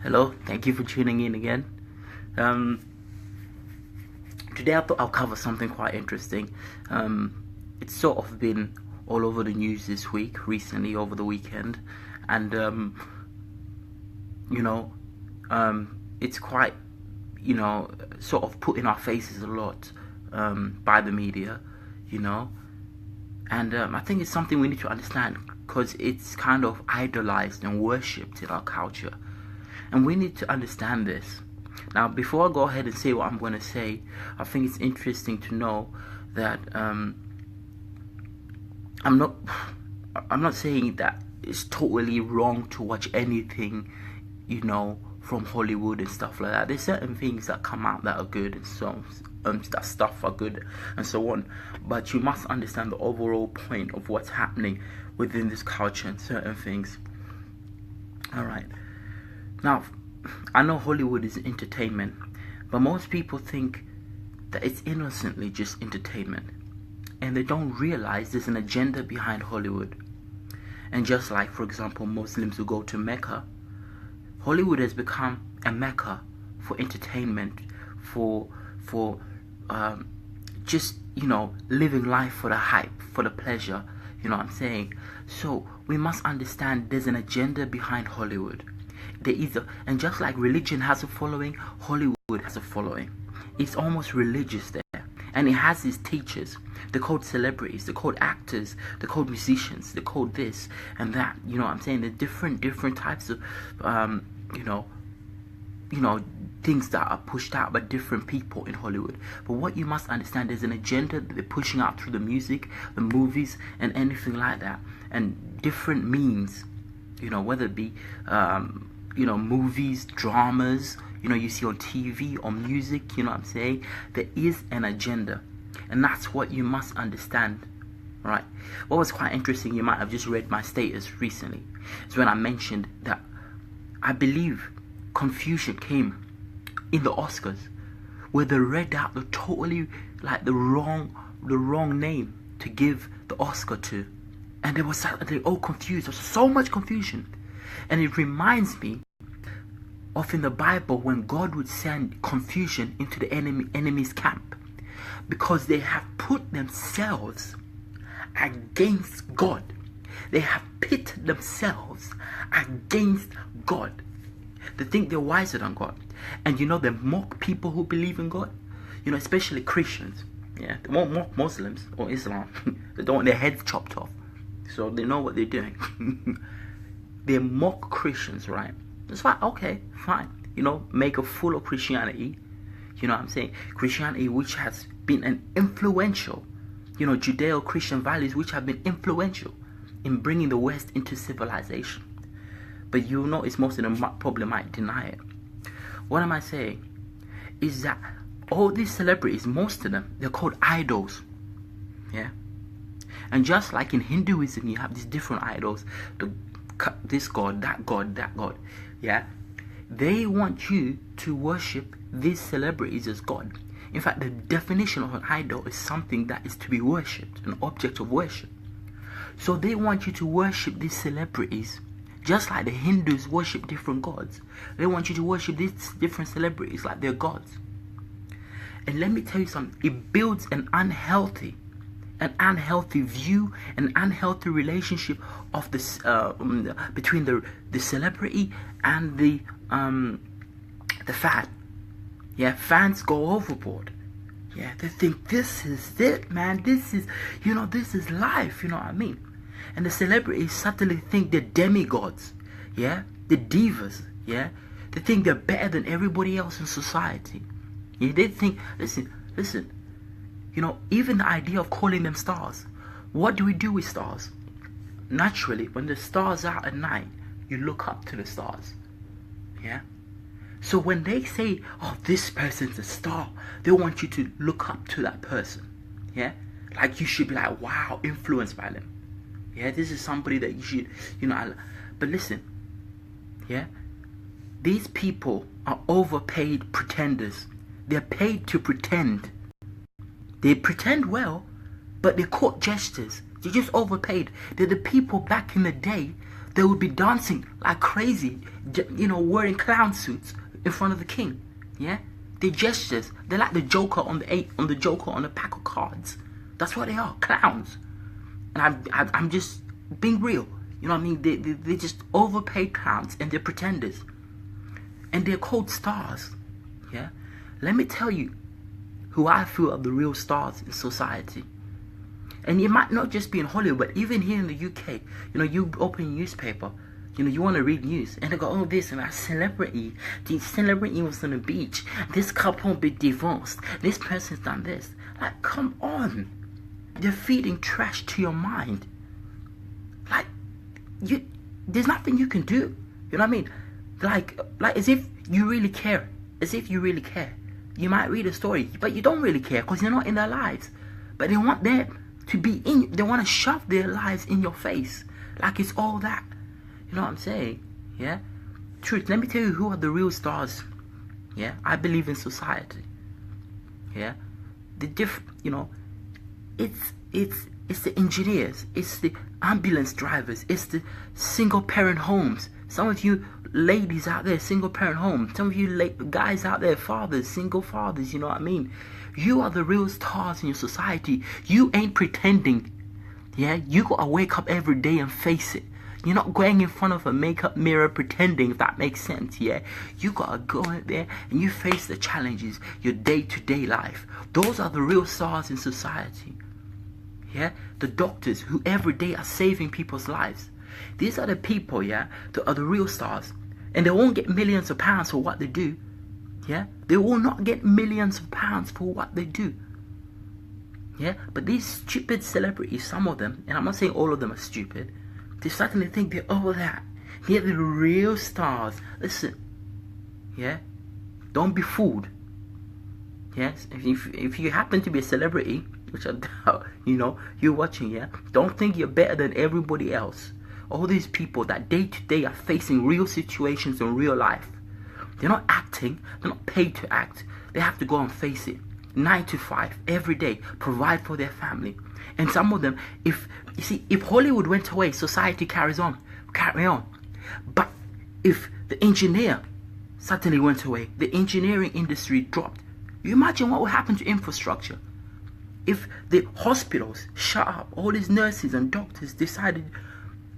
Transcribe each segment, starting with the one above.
Hello, thank you for tuning in again. Um, Today I thought I'll cover something quite interesting. It's sort of been all over the news this week, recently over the weekend, and you know, it's quite, sort of put in our faces a lot by the media, you know, and I think it's something we need to understand because it's kind of idolized and worshipped in our culture. And we need to understand this. Now, before I go ahead and say what I'm going to say, I think it's interesting to know that I'm not saying that it's totally wrong to watch anything, from Hollywood and stuff like that. There's certain things that come out that are good, and some that stuff are good, and so on. But you must understand the overall point of what's happening within this culture and certain things. All right. Now, I know Hollywood is entertainment, but most people think that it's innocently just entertainment, and they don't realize there's an agenda behind Hollywood. And just like, for example, Muslims who go to Mecca, Hollywood has become a Mecca for entertainment, for just living life for the hype, for the pleasure. You know what I'm saying? So we must understand there's an agenda behind Hollywood. And just like religion has a following, Hollywood has a following. It's almost religious there, and it has its teachers. They're called celebrities, they're called actors, they're called musicians, they're called this and that. You know what I'm saying? There's different types of things that are pushed out by different people in Hollywood. But what you must understand, there's an agenda that they're pushing out through the music, the movies, and anything like that, and different means. Whether it be movies, dramas, you see on TV or music, you know what I'm saying? There is an agenda, and that's what you must understand, right? What was quite interesting, you might have just read my status recently, is when I mentioned that I believe confusion came in the Oscars, where they read out the wrong name to give the Oscar to, and they all confused. There was so much confusion, and it reminds me of in the Bible when God would send confusion into the enemy's camp, because they have put themselves against God. They have pitted themselves against God. They think they're wiser than God, and they mock people who believe in God. Especially Christians. Yeah, they won't mock Muslims or Islam. They don't want their heads chopped off, so they know what they're doing. They mock Christians, right? It's fine, okay, fine. Make a fool of Christianity. You know what I'm saying? Christianity, which has been an influential, Judeo-Christian values, which have been influential in bringing the West into civilization. But it's most of them probably might deny it. What am I saying? Is that all these celebrities, most of them, they're called idols. Yeah? And just like in Hinduism, you have these different idols, this god, that god, that god. Yeah? They want you to worship these celebrities as God. In fact, the definition of an idol is something that is to be worshipped, an object of worship. So they want you to worship these celebrities, just like the Hindus worship different gods. They want you to worship these different celebrities like they're gods. And let me tell you something, it builds an unhealthy view, an unhealthy relationship of this between the celebrity and the fan. Yeah, fans go overboard. Yeah, they think this is it, man. This is this is life. You know what I mean? And the celebrities subtly think they're demigods. Yeah, the divas. Yeah, they think they're better than everybody else in society. Yeah, they think. Listen. Even the idea of calling them stars. What do we do with stars? Naturally, when the stars are out at night, you look up to the stars. Yeah? So when they say, oh, this person's a star, they want you to look up to that person. Yeah? Like you should be like, wow, influenced by them. Yeah? This is somebody that you should, but listen. Yeah? These people are overpaid pretenders. They're paid to pretend. They pretend well, but they're court jesters. They're just overpaid. They're the people back in the day they would be dancing like crazy, wearing clown suits in front of the king. Yeah, their gestures, they're like the Joker on the pack of cards. That's what they are, clowns. And I'm just being real. You know what I mean? They're just overpaid clowns, and they're pretenders, and they're called stars. Yeah, let me tell you who I feel are the real stars in society. And it might not just be in Hollywood, but even here in the UK. You open a newspaper, you want to read news, and they go, oh, this and that celebrity. The celebrity was on the beach. This couple be divorced. This person's done this. Like, come on. They're feeding trash to your mind. Like, there's nothing you can do. You know what I mean? Like as if you really care. As if you really care. You might read a story, but you don't really care because you're not in their lives. But they want them to be in. They want to shove their lives in your face, like it's all that. You know what I'm saying? Yeah. Truth. Let me tell you who are the real stars. Yeah. I believe in society. Yeah. It's the engineers. It's the ambulance drivers. It's the single parent homes. Some of you ladies out there, single parent homes. Some of you guys out there, fathers, single fathers. You know what I mean? You are the real stars in your society. You ain't pretending. Yeah, you gotta wake up every day and face it. You're not going in front of a makeup mirror pretending, if that makes sense. Yeah, you gotta go out there and you face the challenges, your day-to-day life. Those are the real stars in society. Yeah, the doctors who every day are saving people's lives. These are the people, yeah, that are the real stars. And they won't get millions of pounds for what they do. Yeah, they will not get millions of pounds for what they do. Yeah, but these stupid celebrities, some of them, and I'm not saying all of them are stupid, they suddenly think they're over that. They're the real stars. Listen, yeah, don't be fooled. Yes, if you happen to be a celebrity, which I doubt, you're watching, yeah, don't think you're better than everybody else. All these people that day to day are facing real situations in real life. They're not acting. They're not paid to act. They have to go and face it. 9 to 5 every day. Provide for their family. And some of them, if Hollywood went away, society carry on. But if the engineer suddenly went away, the engineering industry dropped. You imagine what would happen to infrastructure? If the hospitals shut up, all these nurses and doctors decided,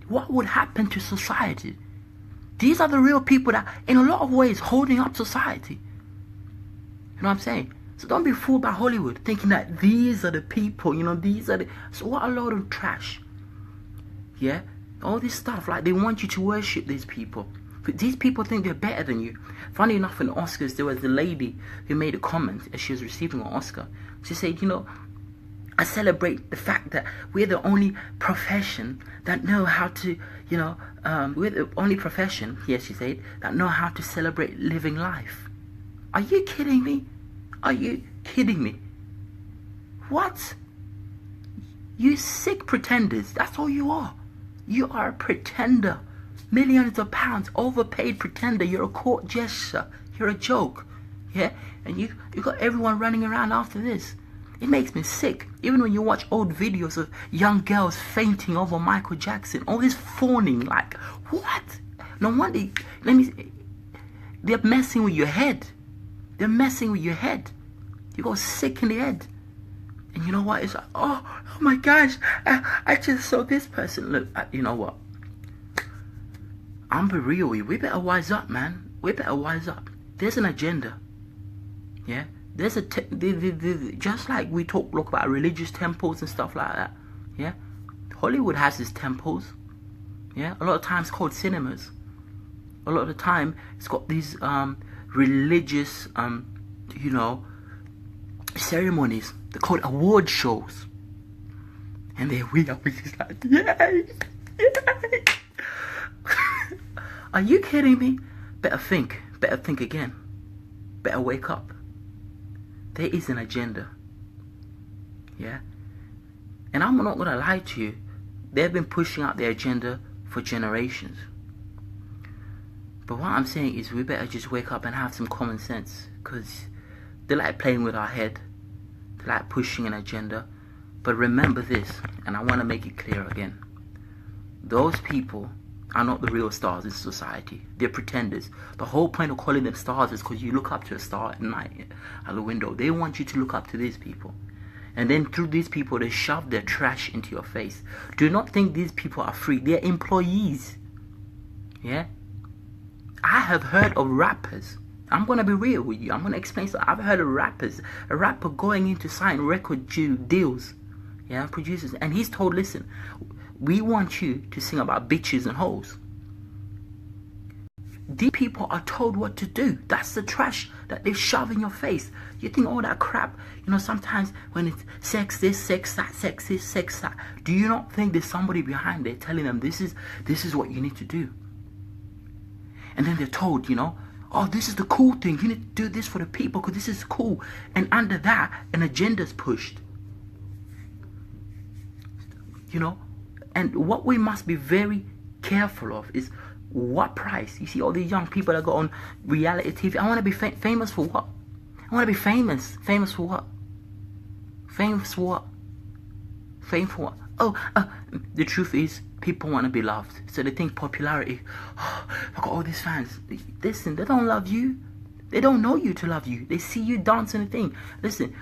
what would happen to society? These are the real people that, in a lot of ways, holding up society. You know what I'm saying? So don't be fooled by Hollywood, thinking that these are the people, So what a load of trash. Yeah? All this stuff, like they want you to worship these people. But these people think they're better than you. Funny enough, in the Oscars, there was a lady who made a comment as she was receiving an Oscar. She said, I celebrate the fact that we're the only profession that know how to, we're the only profession, yes, she said, that know how to celebrate living life. Are you kidding me? Are you kidding me? What? You sick pretenders. That's all you are. You are a pretender. Millions of pounds, overpaid pretender. You're a court gesture. You're a joke. Yeah? And you got everyone running around after this. It makes me sick. Even when you watch old videos of young girls fainting over Michael Jackson, all this fawning, like, what? No wonder, they're messing with your head. They're messing with your head. You go sick in the head. And you know what? It's like, oh my gosh, I just saw this person. Look, you know what? I'm be real with you. We better wise up, man. We better wise up. There's an agenda. Yeah? There's just like we talk about religious temples and stuff like that. Yeah? Hollywood has its temples. Yeah? A lot of times called cinemas. A lot of the time it's got these religious ceremonies. They're called award shows. And there we are, we just like, yay! Yay! Are you kidding me? Better think again. Better wake up. There is an agenda. Yeah? And I'm not gonna lie to you. They've been pushing out their agenda for generations. But what I'm saying is we better just wake up and have some common sense. Because they like playing with our head. They like pushing an agenda. But remember this, and I want to make it clear again. Those people are not the real stars in society. They're pretenders. The whole point of calling them stars is because you look up to a star at night at the window. They want you to look up to these people. And then through these people, they shove their trash into your face. Do not think these people are free. They're employees. Yeah? I have heard of rappers. I'm going to be real with you. I'm going to explain something. I've heard of rappers. A rapper going in to sign record deals. Yeah, producers. And he's told, listen, we want you to sing about bitches and hoes. These people are told what to do. That's the trash that they shove in your face. You think all that crap, sometimes when it's sex this, sex that, sex this, sex that, do you not think there's somebody behind there telling them this is what you need to do? And then they're told, oh, this is the cool thing. You need to do this for the people because this is cool. And under that, an agenda's pushed. And what we must be very careful of is what price. You see all these young people that go on reality TV. I want to be famous for what? I want to be famous. Famous for what? Famous for what? Fame for what? The truth is, people want to be loved. So they think popularity. Oh, I've got all these fans. Listen, they don't love you. They don't know you to love you. They see you dancing a thing. Listen,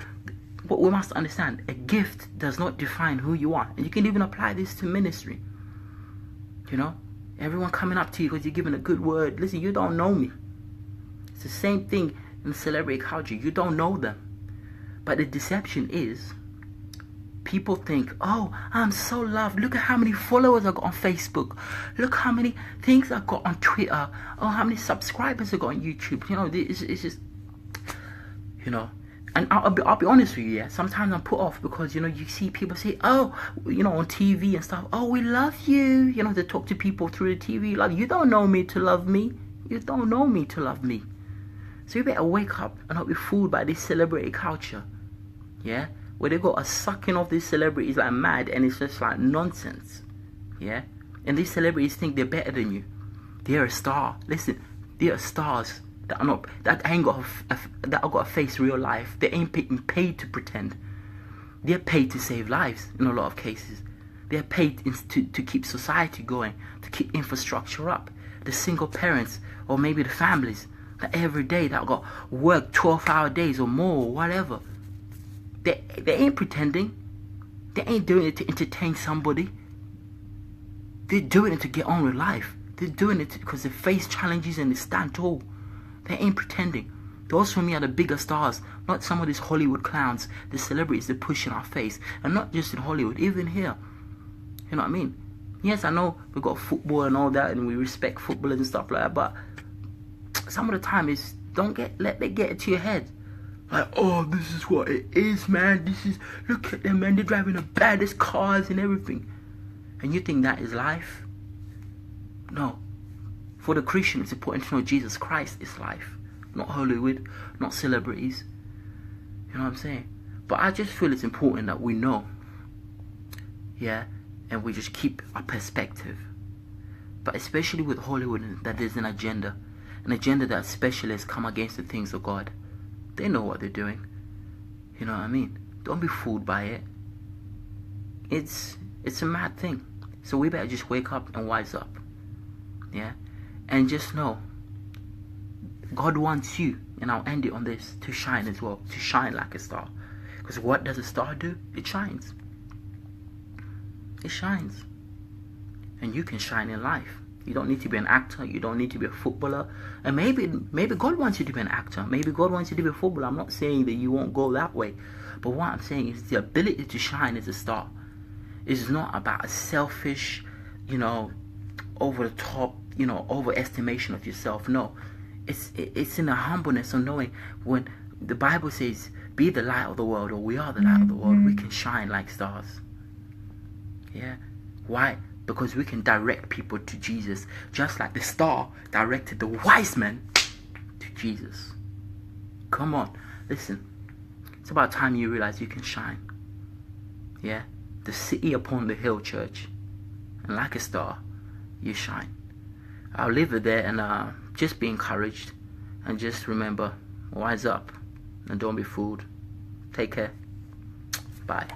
what we must understand, a gift does not define who you are. And you can even apply this to ministry. Everyone coming up to you because you're giving a good word. Listen, you don't know me. It's the same thing in celebrity culture. You don't know them. But the deception is, people think, oh, I'm so loved. Look at how many followers I got on Facebook. Look how many things I got on Twitter. Oh, how many subscribers I got on YouTube. It's just, And I'll be honest with you, yeah. Sometimes I'm put off because, you see people say, oh, on TV and stuff, oh, we love you. They talk to people through the TV. Like, you don't know me to love me. You don't know me to love me. So you better wake up and not be fooled by this celebrity culture. Yeah? Where they got us sucking off these celebrities like mad and it's just like nonsense. Yeah? And these celebrities think they're better than you. They're a star. Listen, they are stars. That ain't got to face real life. They ain't paid to pretend. They're paid to save lives in a lot of cases. They're paid to keep society going, to keep infrastructure up. The single parents or maybe the families that every day that got work 12-hour days or more or whatever. They ain't pretending. They ain't doing it to entertain somebody. They're doing it to get on with life. They're doing it because they face challenges and they stand tall. They ain't pretending. Those for me are the bigger stars, not some of these Hollywood clowns, the celebrities they push in our face. And not just in Hollywood, even here. You know what I mean? Yes, I know we've got football and all that and we respect footballers and stuff like that, but some of the time is let it get into your head. Like, oh, this is what it is, man. Look at them, man. They're driving the baddest cars and everything. And you think that is life? No. For the Christian, it's important to know Jesus Christ is life. Not Hollywood, not celebrities. You know what I'm saying? But I just feel it's important that we know. Yeah? And we just keep our perspective. But especially with Hollywood, that there's an agenda. An agenda that specialists come against the things of God. They know what they're doing. You know what I mean? Don't be fooled by it. It's a mad thing. So we better just wake up and wise up. Yeah? And just know, God wants you, and I'll end it on this, to shine as well. To shine like a star. Because what does a star do? It shines. It shines. And you can shine in life. You don't need to be an actor. You don't need to be a footballer. And maybe God wants you to be an actor. Maybe God wants you to be a footballer. I'm not saying that you won't go that way. But what I'm saying is the ability to shine as a star is not about a selfish, over the top, overestimation of yourself. No. It's in the humbleness of knowing when the Bible says, be the light of the world, or we are the light of the world, we can shine like stars. Yeah? Why? Because we can direct people to Jesus, just like the star directed the wise men to Jesus. Come on, listen. It's about time you realize you can shine. Yeah? The city upon the hill, church. And like a star, you shine. I'll leave it there and just be encouraged. And just remember, wise up and don't be fooled. Take care. Bye.